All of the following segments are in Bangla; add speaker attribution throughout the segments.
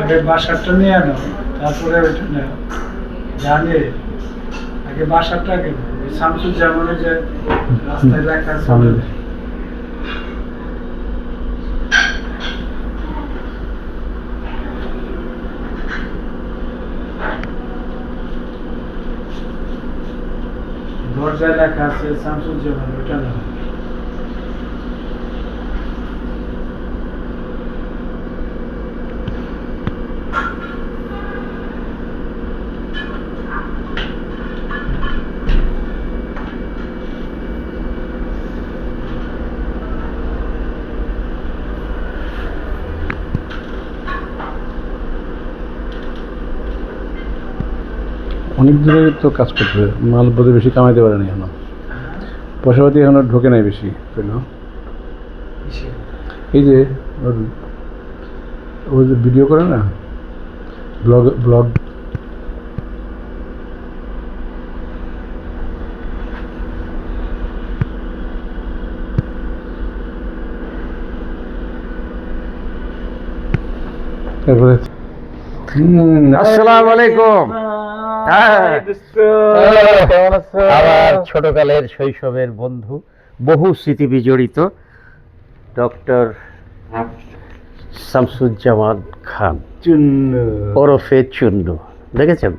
Speaker 1: আগে বাসারটা নিয়ে আনো, তারপরে ওইটা নেও। জানি আগে বাসারটা আগে শামসুজ্জামানের যে রাস্তায় লেখা আছে দরজায় লেখা আছে শামসুজ্জামান, ওইটা না।
Speaker 2: অনেক দূরে তো কাজ করতে হবে, মাল বোধ বেশি কামাইতে পারে না এখনো, পয়সাপাতি এখনো ঢোকে নাই বেশি পেল। এই যে ও যে ভিডিও করে না, ব্লগ তারপরে
Speaker 3: আসসালামু আলাইকুম। আমার ছোটকালের শৈশবের বন্ধু, বহু স্মৃতি বিজড়িত ডক্টর শামসুজ্জামান খান ওরফে চুন্নু, দেখেছেন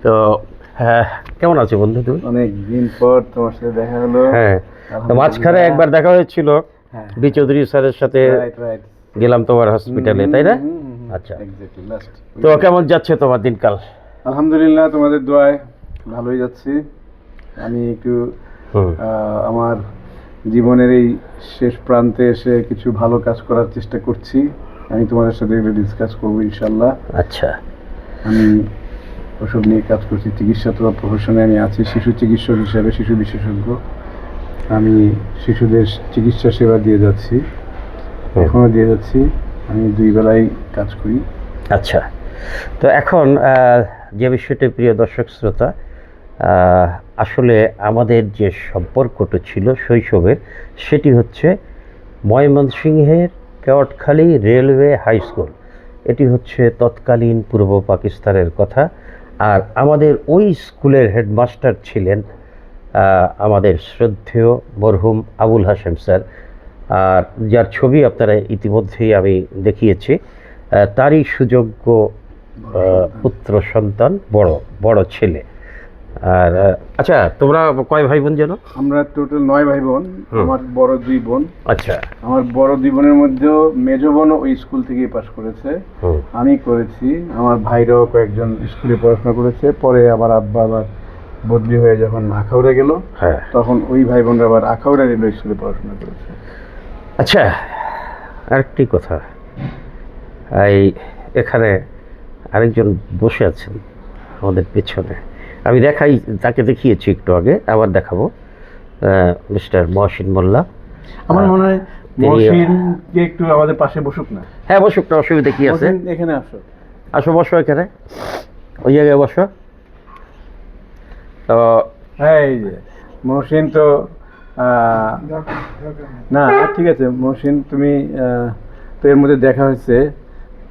Speaker 3: তো? হ্যাঁ, কেমন আছো বন্ধু তুমি?
Speaker 2: অনেক দিন পর তোমার সাথে দেখা হলো।
Speaker 3: হ্যাঁ, তো মাঝখানে একবার দেখা হয়েছিল বি চৌধুরী স্যারের সাথে, গেলাম তোমার হসপিটালে, তাই না? আচ্ছা, তো কেমন যাচ্ছে তোমার দিনকাল?
Speaker 2: আলহামদুলিল্লাহ, তোমাদের দোয়ায় ভালোই যাচ্ছে। আমি একটু আমার জীবনের এই শেষ প্রান্তে এসে কিছু ভালো কাজ করার চেষ্টা করছি। আমি তোমাদের সাথে একটু ডিসকাস করবো ইনশাল্লাহ।
Speaker 3: আচ্ছা,
Speaker 2: আমি ওসব নিয়ে কাজ করছি, চিকিৎসা তো প্রফেশনে আমি আছি, শিশু চিকিৎসক হিসেবে, শিশু বিশেষজ্ঞ। আমি শিশুদের চিকিৎসা সেবা দিয়ে যাচ্ছি, এখনও দিয়ে যাচ্ছি। আমি 2 বেলায় কাজ করি।
Speaker 3: আচ্ছা, তো এখন যে বিষয়টি, প্রিয় দর্শক শ্রোতা, আসলে আমাদের যে সম্পর্কটা ছিল শৈশবের, সেটি হচ্ছে ময়মনসিংহের কেওটখালী রেলওয়ে হাই স্কুল। এটি হচ্ছে তৎকালীন পূর্ব পাকিস্তানের কথা। আর আমাদের ওই স্কুলের হেডমাস্টার ছিলেন আমাদের শ্রদ্ধেয় মরহুম আবুল হাশেম স্যার, আর যার ছবি আপনারা ইতিমধ্যেই আমি দেখিয়েছি। তারই সুযোগ্য পুত্র সন্তান, বড় ছেলে। আর আচ্ছা, তোমরা কয় ভাই বোন যেন?
Speaker 2: আমরা টোটাল 9 ভাই বোন। আমার বড় 2 বোন।
Speaker 3: আচ্ছা,
Speaker 2: আমার বড় 2 বোনের মধ্যেও মেজো বোনও ওই স্কুল থেকেই পাশ করেছে, আমি করেছি। আমার ভাইরাও কয়েকজন স্কুলে পড়াশোনা করেছে। পরে আমার আব্বা আবার বদলি হয়ে যখন আখাউড়া গেল, তখন ওই ভাই বোনরা আবার আখাউড়া রেলওয়ে স্কুলে পড়াশোনা করেছে।
Speaker 3: আচ্ছা, আরেকটি কথা, এই এখানে আরেকজন বসে আছেন আমাদের পেছনে, আমি দেখাই, তাকে দেখিয়েছি একটু আগে, আবার দেখাবো, মিস্টার মহসিন মোল্লা।
Speaker 2: আমার মনে হয় মহসিনকে একটু আমাদের পাশে বসুক না?
Speaker 3: হ্যাঁ, বসুক, না অসুবিধা কি আছে?
Speaker 2: এখানে আসো,
Speaker 3: আসো, বসো এখানে, ওই জায়গায় বসো। তো
Speaker 2: এই যে মহসিন তো না, ঠিক আছে মহসিন, তুমি তো এর মধ্যে দেখা হয়েছে,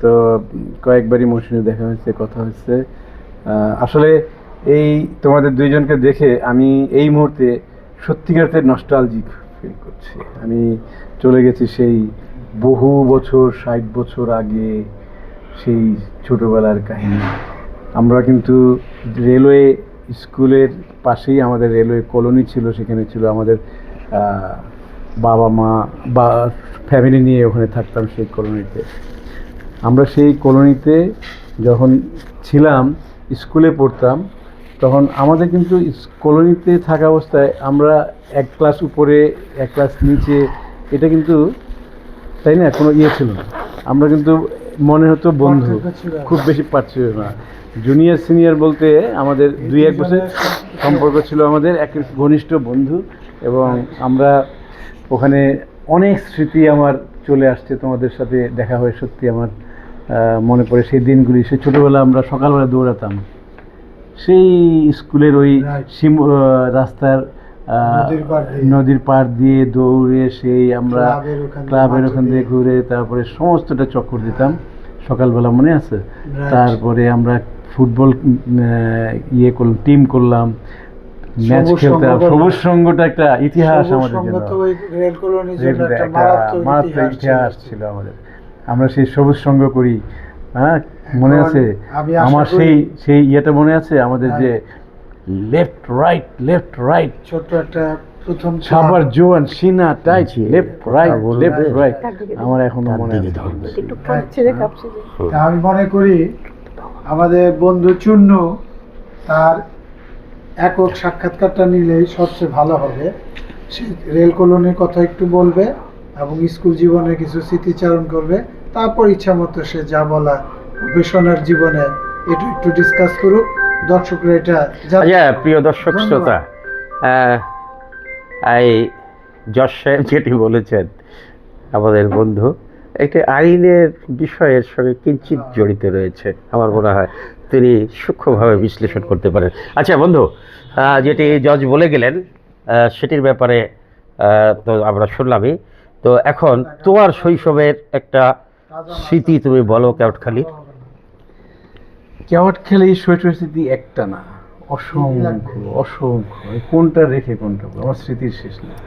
Speaker 2: তো কয়েকবারই মহসিনে দেখা হয়েছে, কথা হয়েছে। আসলে এই তোমাদের 2 জনকে দেখে আমি এই মুহূর্তে সত্যিকারের নস্টালজিক ফিল করছি। আমি চলে গেছি সেই বহু বছর, 60 বছর আগে, সেই ছোটবেলার কাহিনী। আমরা কিন্তু রেলওয়ে স্কুলের পাশেই আমাদের রেলওয়ে কলোনি ছিল, সেখানে ছিল আমাদের বাবা মা বা ফ্যামিলি নিয়ে ওখানে থাকতাম সেই কলোনিতে। আমরা সেই কলোনিতে যখন ছিলাম, স্কুলে পড়তাম, তখন আমাদের কিন্তু কলোনিতে থাকা অবস্থায় আমরা 1 ক্লাস উপরে 1 ক্লাস নিচে, এটা কিন্তু, তাই না, কোনো ইয়ে ছিল না। আমরা কিন্তু মনে হতো বন্ধু, খুব বেশি পারছিল না। জুনিয়র সিনিয়র বলতে আমাদের 2-1 বছর সম্পর্ক ছিল, আমাদের এক ঘনিষ্ঠ বন্ধু। এবং আমরা ওখানে অনেক স্মৃতি আমার চলে আসছে, তোমাদের সাথে দেখা হয়ে সত্যি আমার মনে পড়ে সেই দিনগুলি। সেই ছোটোবেলা আমরা সকালবেলা দৌড়াতাম সেই স্কুলের ওই রাস্তার নদীর পাড় দিয়ে দৌড়ে, সেই আমরা ক্লাবের ওখান দিয়ে ঘুরে তারপরে সমস্তটা চক্কর দিতাম। সকালবেলা মনে আছে?
Speaker 1: Right.
Speaker 2: তারপরে আমরা ফুটবল ইয়ে করলাম, টিম করলাম, ম্যাচ
Speaker 1: সবুজ
Speaker 2: খেলতাম।
Speaker 1: সংঘ করলাম।
Speaker 2: সবুজ সংঘটা একটা ইতিহাস
Speaker 1: সবুজ
Speaker 2: আমাদের
Speaker 1: সংঘ
Speaker 2: জন্য,
Speaker 1: তো ওই রেল কলোনির জন্য একটা
Speaker 2: একটা
Speaker 1: মারাত্মক
Speaker 2: মারাত্মক
Speaker 1: ইতিহাস
Speaker 2: ইতিহাস ছিল আমাদের। আমরা সেই সবুজ সংঘ করি, হ্যাঁ মনে
Speaker 1: এখন
Speaker 2: আছে?
Speaker 1: আমি আশা
Speaker 2: আমার
Speaker 1: করি-
Speaker 2: সেই সেই ইয়েটা মনে আছে আমাদের
Speaker 1: হ্যাঁ।
Speaker 2: যে লেফট রাইট
Speaker 1: ছোট্ট একটা প্রথম
Speaker 2: সাবার জোয়ান সিনা টাইট,
Speaker 3: জি,
Speaker 2: লেফট
Speaker 3: কথা
Speaker 2: রাইট
Speaker 3: বলবে।
Speaker 2: লেফট রাইট,
Speaker 4: তার দিকে
Speaker 2: আমার এখনো
Speaker 3: তার
Speaker 2: মনে
Speaker 3: দিকে
Speaker 2: আছে।
Speaker 3: ধরবে।
Speaker 4: একটু কাঁপছে রে, কাঁপছে রে।
Speaker 1: তা আমি মনে করি আমাদের বন্ধু চূর্ণ তার একক সাক্ষাৎকারটা নিলেই সবচেয়ে ভালো হবে। সে রেল কলোনির কথা একটু বলবে এবং স্কুল জীবনে কিছু স্মৃতিচারণ করবে, তারপর ইচ্ছা মতো সে যা বলা প্রফেশনাল জীবনে এটা একটু ডিসকাস করুক, দর্শকরা এটা জানতে
Speaker 3: আচ্ছা
Speaker 1: পারবে।
Speaker 3: প্রিয় দর্শক
Speaker 1: ধন্যবাদ।
Speaker 3: শ্রোতা, এই যশ সাহেব যেটি বলেছেন, আমাদের বন্ধু একটি আইনের বিষয়ের সঙ্গে কিঞ্চিত জড়িত রয়েছে, আমার মনে হয় তিনি সূক্ষ্মভাবে বিশ্লেষণ করতে পারেন। আচ্ছা বন্ধু, যেটি জজ বলে গেলেন সেটির ব্যাপারে তো আমরা শুনলামই। তো এখন তোমার শৈশবের একটা স্মৃতি তুমি বলো কেওটখালীর।
Speaker 2: কেওয়াট খেলে এই শৈশব স্মৃতি একটা না, অসংখ্য কোনটা রেখে কোনটা বলবো, আমার স্মৃতির শেষ নেই।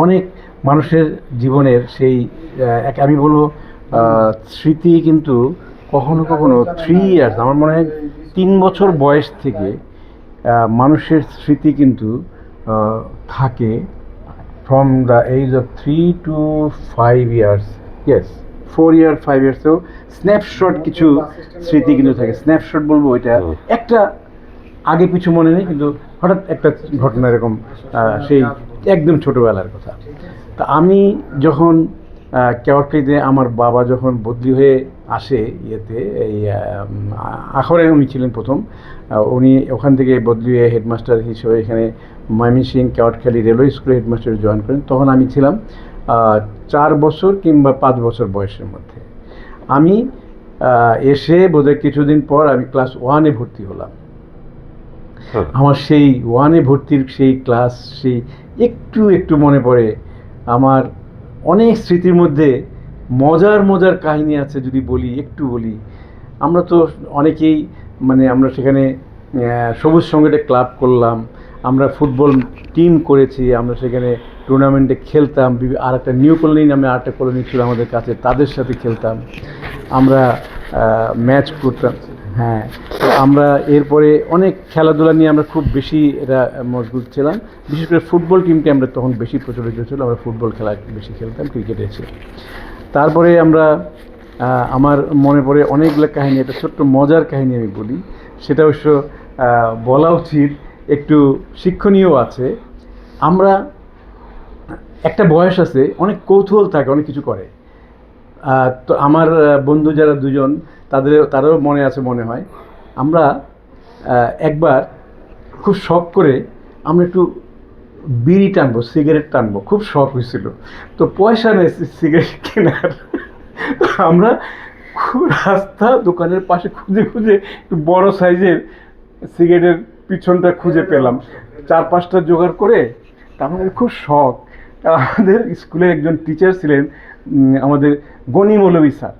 Speaker 2: অনেক মানুষের জীবনের সেই আমি বলবো স্মৃতি কিন্তু কখনো কখনো 3 ইয়ার্স, আমার মনে হয় 3 বছর বয়স থেকে মানুষের স্মৃতি কিন্তু থাকে from the age of 3 to 5 years, yes 4 year 5 ইয়ার্সেও স্ন্যাপশট কিছু স্মৃতি কিন্তু থাকে। স্ন্যাপশট বলবো ওইটা একটা আগে পিছু মনে নেই, কিন্তু হঠাৎ একটা ঘটনা এরকম সেই একদম ছোটোবেলার কথা। তা আমি যখন কেওয়াটখালীতে আমার বাবা যখন বদলি হয়ে আসে ইয়েতে, এই আখড়ে উনি ছিলেন প্রথম, উনি ওখান থেকে বদলি হয়ে হেডমাস্টার হিসেবে এখানে ময়মনসিংহ কেওয়াটখালী রেলওয়ে স্কুলে হেডমাস্টার জয়েন করেন। তখন আমি ছিলাম 4 বছর কিংবা 5 বছর বয়সের মধ্যে। আমি এসে বোধহয় কিছুদিন পর আমি ক্লাস 1-এ ভর্তি হলাম। আমার সেই 1-এ ভর্তির সেই ক্লাস, সেই একটু মনে পড়ে। আমার অনেক স্মৃতির মধ্যে মজার কাহিনী আছে, যদি একটু বলি। আমরা তো অনেকেই মানে আমরা সেখানে সবুজ সংগঠে ক্লাব করলাম, আমরা ফুটবল টিম করেছি, আমরা সেখানে টুর্নামেন্টে খেলতাম। আর একটা নিউ কলোনি নামে আরেকটা কলোনি ছিল আমাদের কাছে, তাদের সাথে খেলতাম, আমরা ম্যাচ করতাম। হ্যাঁ, তো আমরা এরপরে অনেক খেলাধুলা নিয়ে আমরা খুব বেশি এটা মজবুত ছিলাম। বিশেষ করে ফুটবল টিমকে আমরা তখন বেশি প্রচলিত ছিল, আমরা ফুটবল খেলা বেশি খেলতাম, ক্রিকেটে ছিল। তারপরে আমরা আমার মনে পড়ে অনেকগুলো কাহিনী, একটা ছোট্ট মজার কাহিনী আমি বলি, সেটা অবশ্য বলা উচিত, একটু শিক্ষণীয় আছে। আমরা একটা বয়স আছে, অনেক কৌতূহল থাকে, অনেক কিছু করে। তো আমার বন্ধু যারা দুজন, তারাও মনে আছে মনে হয়, আমরা একবার খুব শখ করে আমরা একটু বিড়ি টানবো, সিগারেট টানবো, খুব শখ হয়েছিল। তো পয়সা নেই সিগারেট কেনার। আমরা খুব রাস্তা দোকানের পাশে খুঁজে একটু বড় সাইজের সিগারেটের পিছনটা খুঁজে পেলাম, 4-5টা জোগাড় করে। তা আমাদের খুব শখ। আমাদের স্কুলে একজন টিচার ছিলেন, আমাদের গনি মৌলভী স্যার।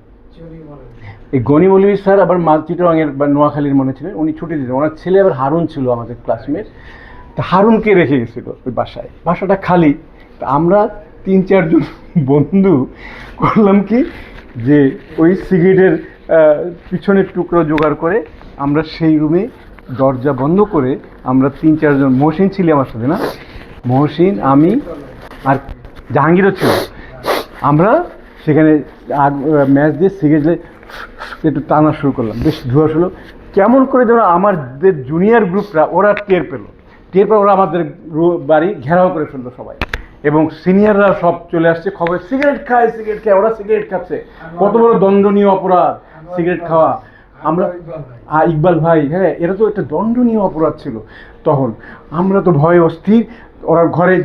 Speaker 2: এই গনি মৌলভী স্যার আবার চিটাগাংয়ের বা নোয়াখালীর মনে ছিলেন, উনি ছুটি দিতেন। ওনার ছেলে আবার হারুন ছিল আমাদের ক্লাসমেট। তা হারুনকে রেখে গেছিল ওই বাসাটা খালি। তা আমরা 3-4 জন বন্ধু করলাম কি, যে ওই সিগারেটের পিছনের টুকরো জোগাড় করে আমরা সেই রুমে দরজা বন্ধ করে, আমরা 3-4 জন, মহসিন ছিল আমার সাথে, না মহসিন, আমি আর জাহাঙ্গীরও ছিল, আমরা সেখানে ম্যাচ দিয়ে সিগারেট একটু টানা শুরু করলাম। বেশ ধোয়া শুরু, কেমন করে যেন আমাদের জুনিয়র গ্রুপরা ওরা টের পেল, ওরা আমাদের বাড়ি ঘেরাও করে ফেললো সবাই, এবং সিনিয়ররা সব চলে আসছে, খবর সিগারেট খায়, ওরা সিগারেট খাচ্ছে, কত বড় দণ্ডনীয় অপরাধ সিগারেট খাওয়া। আমরা ইকবাল ভাই, হ্যাঁ, এরা তো একটা দণ্ডনীয় অপরাধ ছিল তখন। আমরা তো ভয়ে অস্থির। ওরা ঘরে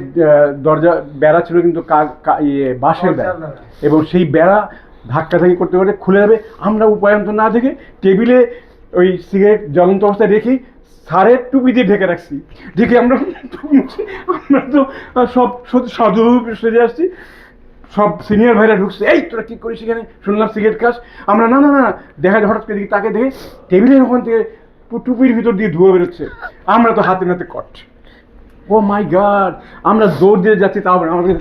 Speaker 2: দরজা বেড়া ছিল কিন্তু বাঁশের বেড়া, এবং সেই বেড়া ধাক্কাধাক্কি করতে খুলে যাবে। আমরা উপায়ন্ত না দেখে টেবিলে ওই সিগারেট জ্বলন্ত অবস্থায় রেখে সারের টুপি দিয়ে ঢেকে রাখছি। ঢেকে আমরা তো সব সাধু সেজে আসছি, সব সিনিয়র ভাইরা ঢুকছে, এই তোরা কি করিস এখানে, শুনলাম সিগারেট খাস। আমরা না না না, দেখা যায় হঠাৎ করে দিকে তাকে দেখে টেবিলের ওখান থেকে টুপির ভিতর দিয়ে ধুয়ে বেরোচ্ছে। আমরা তো হাতে নাতে কট, ও মাই গড, আমরা দৌড় দিয়ে যাচ্ছি, তাও আমাদের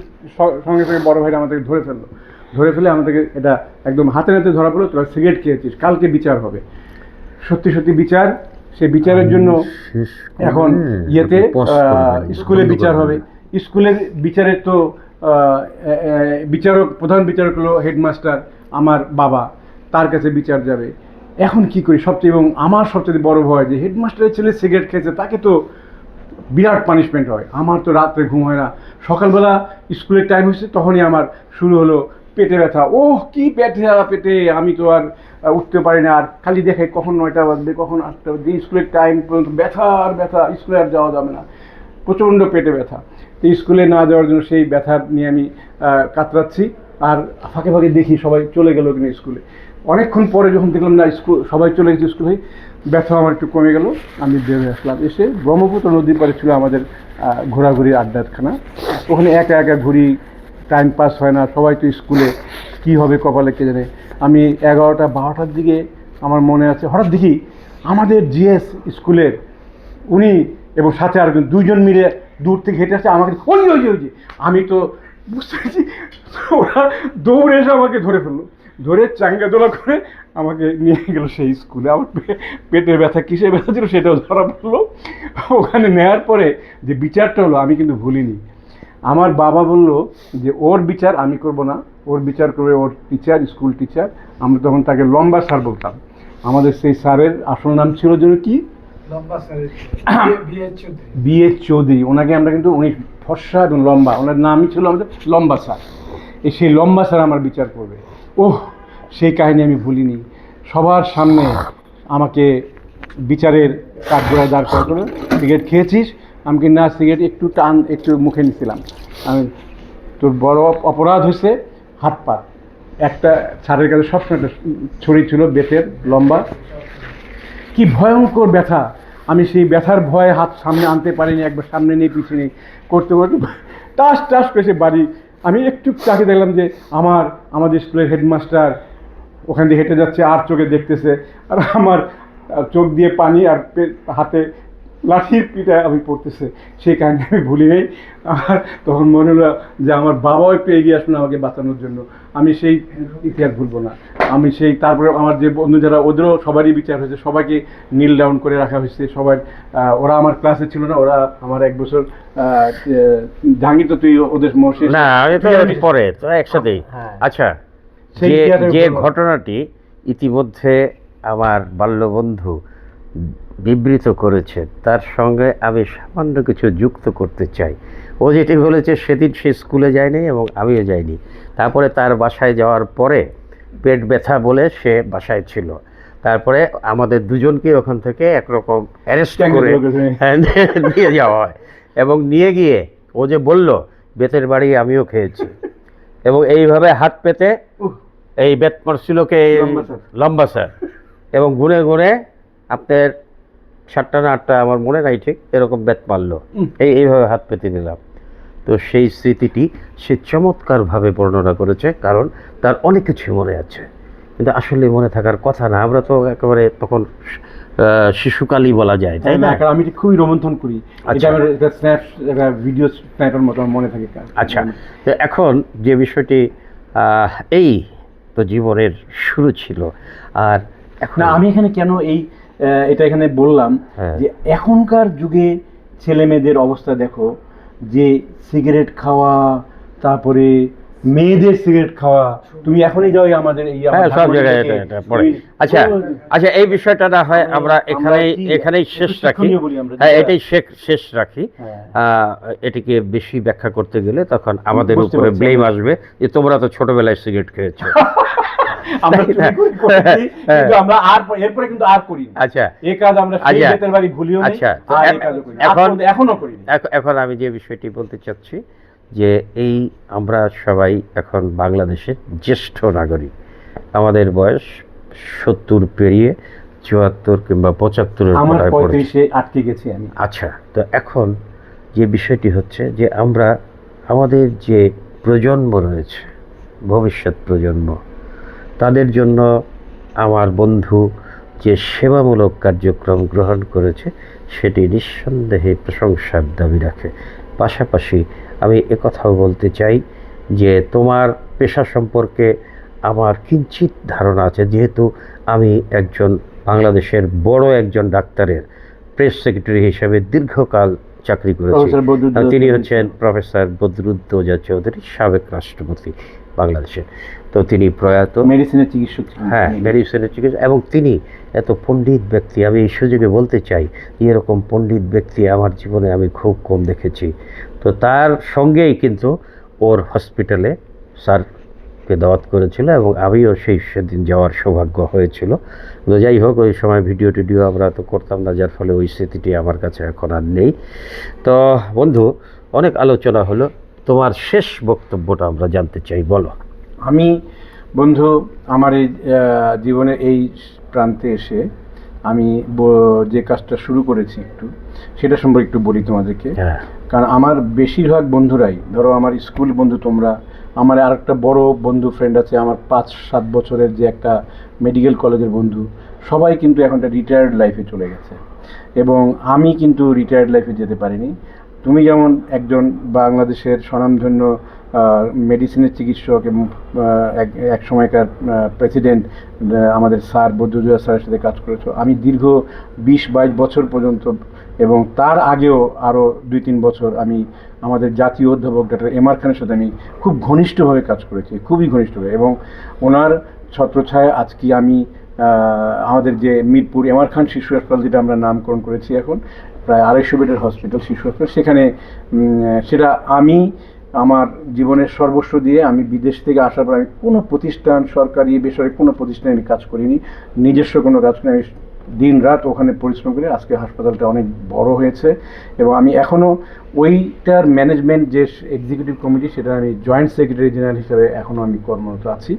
Speaker 2: সঙ্গে সঙ্গে বড় ভাইরা আমাদেরকে ধরে ফেলে আমাদেরকে এটা একদম হাতে নাতে ধরা পড়লো, তোরা সিগারেট খেয়েছিস, কালকে বিচার হবে। সত্যি সত্যি বিচার, সেই বিচারের জন্য এখন ইয়েতে স্কুলে বিচার হবে। স্কুলের বিচারের তো বিচারক, প্রধান বিচারক হলো হেডমাস্টার, আমার বাবা, তার কাছে বিচার যাবে। এখন কি করি সবচেয়ে, এবং আমার সবচেয়ে বড় ভয় যে হেডমাস্টারের ছেলে সিগারেট খেয়েছে, তাকে তো বিরাট পানিশমেন্ট হয়। আমার তো রাত্রে ঘুম হয় না, সকালবেলা স্কুলের টাইম হচ্ছে তখনই আমার শুরু হলো পেটে ব্যথা। ওহ কি পেটে, আমি তো আর উঠতে পারি না, আর খালি দেখে কখন 9টা বাজবে, কখন 8টা বাজবে, স্কুলের টাইম পর্যন্ত ব্যথা আর ব্যথা, স্কুলে আর যাওয়া যাবে না, প্রচণ্ড পেটে ব্যথা। তো স্কুলে না যাওয়ার জন্য সেই ব্যথা নিয়ে আমি কাতরাচ্ছি, আর ফাঁকে ফাঁকে দেখি সবাই চলে গেল কিনা স্কুলে। অনেকক্ষণ পরে যখন দেখলাম না স্কুল সবাই চলে গেছে স্কুলে, ব্যথা আমার একটু কমে গেল, আমি বের হয়ে আসলাম। এসে ব্রহ্মপুত্র নদীর পাড়ে ছিল আমাদের ঘোরাঘুরির আড্ডাখানা, ওখানে একা একা ঘুরি, টাইম পাস হয় না, সবাই তো স্কুলে, কী হবে কপালে কে জানে। আমি 11টা 12টার দিকে আমার মনে আছে, হঠাৎ দেখি আমাদের জিএস স্কুলের উনি এবং সাথে আর দুইজন মিলে দূর থেকে হেঁটে আসছে, আমাকে ওই ওই ওই যে, আমি তো বুঝতে পারছি, ওরা দৌড়ে এসে আমাকে ধরে ফেললো, ধরে চাঙ্গা দোলা করে আমাকে নিয়ে গেলো সেই স্কুলে। আমার পেটের ব্যথা, কিসের ব্যথা ছিল সেটাও ধরা পড়লো। ওখানে নেওয়ার পরে যে বিচারটা হলো আমি কিন্তু ভুলিনি। আমার বাবা বলল যে ওর বিচার আমি করব না, ওর বিচার করবে ওর টিচার, স্কুল টিচার। আমরা তখন তাকে লম্বা স্যার বলতাম। আমাদের সেই স্যারের আসল নাম ছিল যেন কি, বিএস চৌধুরী। ওনাকে আমরা কিন্তু, উনি ফর্সা এবং লম্বা, ওনার নামই ছিল আমাদের লম্বা স্যার। সেই লম্বা স্যার আমার বিচার করবে। ওহ, সেই কাহিনী আমি ভুলিনি। সবার সামনে আমাকে বিচারের কাঠগড়ায় দাঁড় করা করে, সিগারেট খেয়েছিস? আমি কি না, সিগারেট একটু মুখে নিছিলাম। আমি, তোর বড় অপরাধ হয়েছে হাত পা। একটা ছাড়ের কাছে সবসময় একটা ছড়ি ছিল বেতের লম্বা, কি ভয়ঙ্কর ব্যথা। আমি সেই ব্যথার ভয়ে হাত সামনে আনতে পারিনি, একবার সামনে নিয়ে পিছিয়ে নিয়ে করতে টাস টাস করে সে বাড়ি। আমি একটু তাকে দেখলাম যে আমাদের স্কুলের হেডমাস্টার ওখান দিয়ে হেঁটে যাচ্ছে, আর চোখে দেখতেছে, আর আমার চোখ দিয়ে পানি, আর হাতে লাঠির পিঠে আমি পড়তেছে। সেই কাহিনী আমি ভুলি নেই। আমার তখন মনে হলো যে আমার বাবাও একটু এগিয়ে আসলো আমাকে বাঁচানোর জন্য। আমি সেই ইতিহাস ভুলবো না। আমি সেই, তারপরে আমার যে বন্ধু যারা, ওদেরও সবারই বিচার হয়েছে, সবাইকে নীল ডাউন করে রাখা হয়েছে। সবাই, ওরা আমার ক্লাসে ছিল না, ওরা আমার 1 বছর, জাহাঙ্গীর তো তুই ওদের মসজিদ
Speaker 3: না, আমি তো পরে তো একসাথেই। আচ্ছা, যে ঘটনাটি ইতিমধ্যে আমার বাল্যবন্ধু বিবৃত করেছে, তার সঙ্গে আমি সামান্য কিছু যুক্ত করতে চাই। ও যেটি বলেছে, সেদিন সে স্কুলে যায়নি এবং আমিও যাইনি। তারপরে তার বাসায় যাওয়ার পরে পেট ব্যথা বলে সে বাসায় ছিল। তারপরে আমাদের দুজনকে ওখান থেকে একরকম অ্যারেস্ট করে নিয়ে যাওয়া হয়, এবং নিয়ে গিয়ে ও যে বলল বেতের বাড়ি আমিও খেয়েছি, এবং এইভাবে হাত পেতে এই বেত মারছিল কে, লম্বা স্যার, এবং গুনে গুনে আপনার 7টা না 8টা আমার মনে নাই ঠিক, এরকম বেত মারলো, এইভাবে হাত পেতে দিলাম। তো সেই স্মৃতিটি সে চমৎকারভাবে বর্ণনা করেছে, কারণ তার অনেক কিছু মনে আছে, কিন্তু আসলে মনে থাকার কথা না। আমরা তো একেবারে তখন শিশুকালই বলা যায়, তাই না?
Speaker 2: আমি খুবই রোমন্থন করি, এটা ভিডিও স্ন্যাপের মতো মনে থাকে।
Speaker 3: আচ্ছা, তো এখন যে বিষয়টি, এই তো জীবনের শুরু ছিল। আর এখন
Speaker 2: আমি এখানে কেন এটা এখানে বললাম যে এখনকার যুগে ছেলে মেয়েদের অবস্থা দেখো, যে সিগারেট খাওয়া, তারপরে মেয়েদের সিগারেট খাওয়া। তুমি এখনই যাও আমাদের এই
Speaker 3: সব জায়গায় এটা পড়ে। আচ্ছা আচ্ছা, এই বিষয়টা না হয় আমরা এখানেই শেষ রাখি। হ্যাঁ, এটাই শেষ রাখি। এটিকে বেশি ব্যাখ্যা করতে গেলে তখন আমাদের উপরে ব্লেম আসবে যে তোমরা তো ছোটবেলায় সিগারেট খেয়েছো।
Speaker 2: এরপরে কিন্তু আর করি।
Speaker 3: আচ্ছা,
Speaker 2: এই কাজ আমরা বেতের বাড়ি ভুলিও না।
Speaker 3: আচ্ছা,
Speaker 2: এখনো করি।
Speaker 3: এখন আমি যে বিষয়টি বলতে চাচ্ছি যে এই আমরা সবাই এখন বাংলাদেশের জ্যেষ্ঠ নাগরিক। আমাদের বয়স 70 পেরিয়ে 74 কিংবা 75-এর
Speaker 2: আমার 35-এ আটকে গেছি আমি।
Speaker 3: আচ্ছা, তো এখন যে বিষয়টি হচ্ছে যে আমরা আমাদের যে প্রজন্ম রয়েছে ভবিষ্যৎ প্রজন্ম, তাদের জন্য আমার বন্ধু যে সেবামূলক কার্যক্রম গ্রহণ করেছে সেটি নিঃসন্দেহে প্রশংসার দাবি রাখে। পাশাপাশি আমি একথাও বলতে চাই যে তোমার পেশা সম্পর্কে আমার কিঞ্চিত ধারণা আছে, যেহেতু আমি একজন বাংলাদেশের বড় একজন ডাক্তারের প্রেস সেক্রেটারি হিসেবে দীর্ঘকাল চাকরি করেছি।
Speaker 2: প্রফেসর বদরুদ্দোজা
Speaker 3: তিনি
Speaker 2: চৌধুরী।
Speaker 3: হচ্ছেন প্রফেসর বদরুদ্দোজা চৌধুরী, সাবেক রাষ্ট্রপতি বাংলাদেশের। তো তিনি প্রয়াত,
Speaker 2: মেডিসিনের চিকিৎসক ছিলেন।
Speaker 3: হ্যাঁ, মেডিসিনের চিকিৎসা, এবং তিনি এত পণ্ডিত ব্যক্তি। আমি এই সুযোগে বলতে চাই যে এরকম পণ্ডিত ব্যক্তি আমার জীবনে আমি খুব কম দেখেছি। তো তার সঙ্গেই কিন্তু ওর হসপিটালে স্যারকে দাওয়াত করেছিল এবং আমিও সেদিন যাওয়ার সৌভাগ্য হয়েছিল। তো যাই হোক, ওই সময় ভিডিও টিডিও আমরা তো করতাম না, যার ফলে ওই স্মৃতিটি আমার কাছে এখন আর নেই। তো বন্ধু, অনেক আলোচনা হলো, তোমার শেষ বক্তব্যটা আমরা জানতে চাই, বলো।
Speaker 2: আমি বন্ধু আমার এই জীবনের এই প্রান্তে এসে আমি যে কাজটা শুরু করেছি একটু সেটা সম্পর্কে একটু বলি তোমাদেরকে।
Speaker 3: হ্যাঁ,
Speaker 2: কারণ আমার বেশিরভাগ বন্ধুরাই, ধরো আমার স্কুল বন্ধু তোমরা, আমার আর একটা বড় বন্ধু ফ্রেন্ড আছে আমার 5-7 বছরের যে একটা মেডিকেল কলেজের বন্ধু, সবাই কিন্তু এখন একটা রিটায়ার্ড লাইফে চলে গেছে এবং আমি কিন্তু রিটায়ার্ড লাইফে যেতে পারিনি। তুমি যেমন একজন বাংলাদেশের স্বনামধন্য মেডিসিনের চিকিৎসক এবং এক সময়কার প্রেসিডেন্ট আমাদের স্যার বদরুদ্দোজা স্যারের সাথে কাজ করেছো, আমি দীর্ঘ 20-22 বছর পর্যন্ত এবং তার আগেও আরও 2-3 বছর আমি আমাদের জাতীয় অধ্যাপক ডক্টর এমআর খানের সাথে আমি খুব ঘনিষ্ঠভাবে কাজ করেছি, খুবই ঘনিষ্ঠভাবে। এবং ওনার ছত্রছায়ায় আজকে আমি আমাদের যে মিরপুর এমআর খান শিশু হাসপাতাল, যেটা আমরা নামকরণ করেছি এখন, প্রায় 250 বেডের হসপিটাল, শিশু হাসপাতাল, সেখানে সেটা আমি আমার জীবনের সর্বস্ব দিয়ে আমি বিদেশ থেকে আসার পর আমি কোনো প্রতিষ্ঠান, সরকারি বেসরকারি কোনো প্রতিষ্ঠানে আমি কাজ করিনি, নিজস্ব কোনো কাজ করিনি। আমি দিন রাত ওখানে পরিশ্রম করে আজকে হাসপাতালটা অনেক বড় হয়েছে এবং আমি এখনও ওইটার ম্যানেজমেন্ট যে এক্সিকিউটিভ কমিটি, সেটা আমি জয়েন্ট সেক্রেটারি জেনারেল হিসেবে এখনও আমি কর্মরত আছি।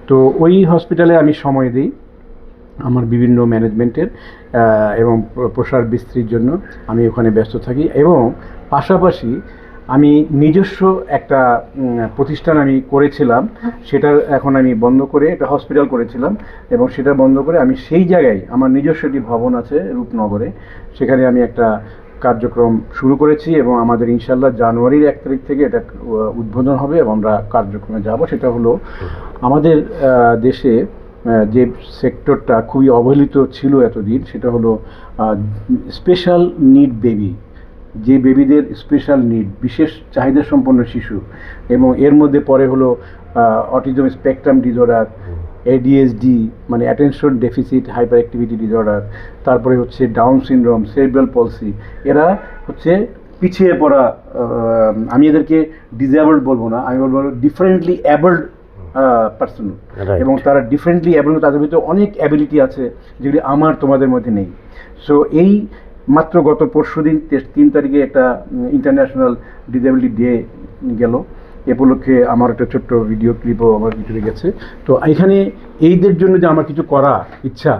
Speaker 2: তো ওই হসপিটালে আমি সময় দিই আমার বিভিন্ন ম্যানেজমেন্টের এবং প্রসার বিস্তারের জন্য আমি ওখানে ব্যস্ত থাকি। এবং পাশাপাশি আমি নিজস্ব একটা প্রতিষ্ঠান আমি করেছিলাম, সেটার এখন আমি বন্ধ করে, একটা হসপিটাল করেছিলাম এবং সেটা বন্ধ করে আমি সেই জায়গায় আমার নিজস্ব একটি ভবন আছে রূপনগরে, সেখানে আমি একটা কার্যক্রম শুরু করেছি এবং আমাদের ইনশাল্লাহ জানুয়ারির 1 তারিখ থেকে এটা উদ্বোধন হবে এবং আমরা কার্যক্রমে যাব। সেটা হলো আমাদের দেশে যে সেক্টরটা খুবই অবহেলিত ছিল এতদিন, সেটা হলো স্পেশাল নিড বেবি, যে বেবিদের স্পেশাল নিড, বিশেষ চাহিদা সম্পন্ন শিশু, এবং এর মধ্যে পরে হলো অটিজম স্পেকট্রাম ডিসঅর্ডার, এডিএসডি মানে attention deficit hyper activity disorder, তারপরে হচ্ছে ডাউন সিনড্রোম, সেরিব্রাল পলসি। এরা হচ্ছে পিছিয়ে পড়া, আমি এদেরকে ডিসেবলড বলবো না, আমি বলবো ডিফারেন্টলি অ্যাবল্ড পার্সন। এবং তারা ডিফারেন্টলি অ্যাবল্ড, তাদের ভিতরে অনেক অ্যাবিলিটি আছে যেগুলি আমার তোমাদের মধ্যে নেই। সো এই মাত্র গত পরশুদিন 3 তারিখে একটা ইন্টারন্যাশনাল ডিসেবিলিটি ডে গেল, এ উপলক্ষে আমার একটা ছোট্ট ভিডিও ক্লিপও আমার ভিতরে গেছে। তো এখানে এইদের জন্য যে আমার কিছু করা ইচ্ছা,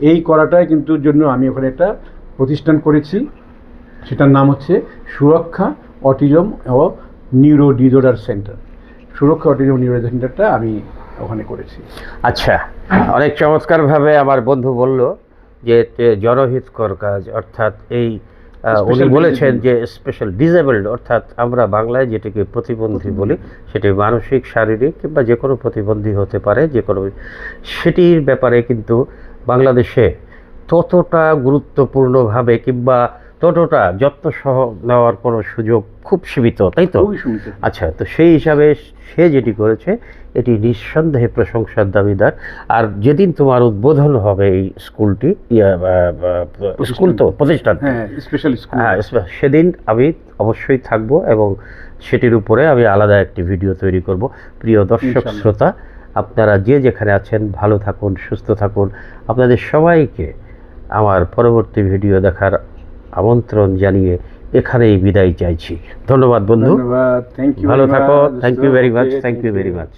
Speaker 2: এই করাটাই কিন্তু জন্য আমি ওখানে একটা প্রতিষ্ঠান করেছি, সেটার নাম হচ্ছে সুরক্ষা অটিজম ও নিউরো ডিসঅর্ডার সেন্টার। সুরক্ষা অটিজম নিউরো সেন্টারটা আমি ওখানে করেছি।
Speaker 3: আচ্ছা, অনেক চমৎকারভাবে আমার বন্ধু বলল যে জনহিতকর কাজ, অর্থাৎ এই উনি বলেছেন যে স্পেশাল ডিসেবলড, অর্থাৎ আমরা বাংলায় যেটাকে প্রতিবন্ধী বলি, সেটি মানসিক, শারীরিক কিংবা যে কোনো প্রতিবন্ধী হতে পারে, যে কোনো, সেটির ব্যাপারে কিন্তু বাংলাদেশে ততটা গুরুত্বপূর্ণভাবে কিংবা ততটা যত্ন সহ নেওয়ার কোনো সুযোগ খুব সীমিত, তাই তো?
Speaker 2: খুবই সীমিত।
Speaker 3: আচ্ছা, তো সেই হিসাবে সে যেটি করেছে এটি নিঃসন্দেহে প্রশংসার দাবিদার। আর যেদিন তোমার উদ্বোধন হবে এই স্কুলটি, স্কুল তো প্রতিষ্ঠান,
Speaker 2: হ্যাঁ, স্পেশাল স্কুল,
Speaker 3: হ্যাঁ, সেদিন আমি অবশ্যই থাকব এবং সেটির উপরে আমি আলাদা একটি ভিডিও তৈরি করব। প্রিয় দর্শক শ্রোতা, আপনারা যে যেখানে আছেন ভালো থাকুন, সুস্থ থাকুন। আপনাদের সবাইকে আমার পরবর্তী ভিডিও দেখার আমন্ত্রণ জানিয়ে এখানেই বিদায় চাইছি। ধন্যবাদ বন্ধু,
Speaker 2: ধন্যবাদ, থ্যাংক ইউ,
Speaker 3: ভালো থাকো, thank you very much, thank you very much.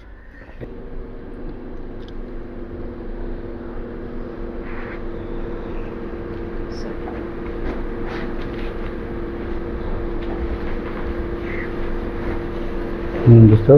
Speaker 2: বুঝতে